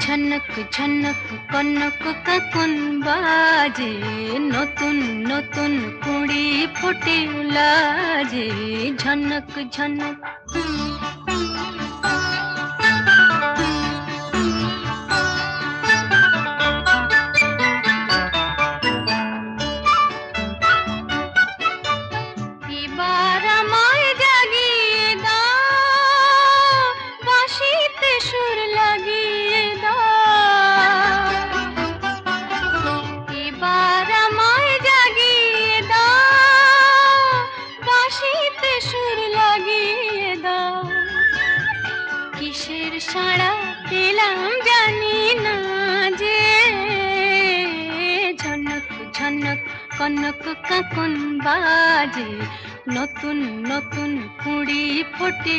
ঝনক ঝনক কনক কাকন বাজে, নতুন নতুন কুড়ি ফুটে লাজে। ঝনক ঝনক এবার আমায় জাগিয়ে দাও, বাঁশিতে সুর লাগিয়ে দাও। এবার আমায় জাগিয়ে দাও, বাঁশিতে সুর লাগিয়ে দাও। কিসের সাড়া পেলাম জানি না যে, ঝনক ঝনক কনক কাকন বাজে, নতুন নতুন কুড়ি ফোটে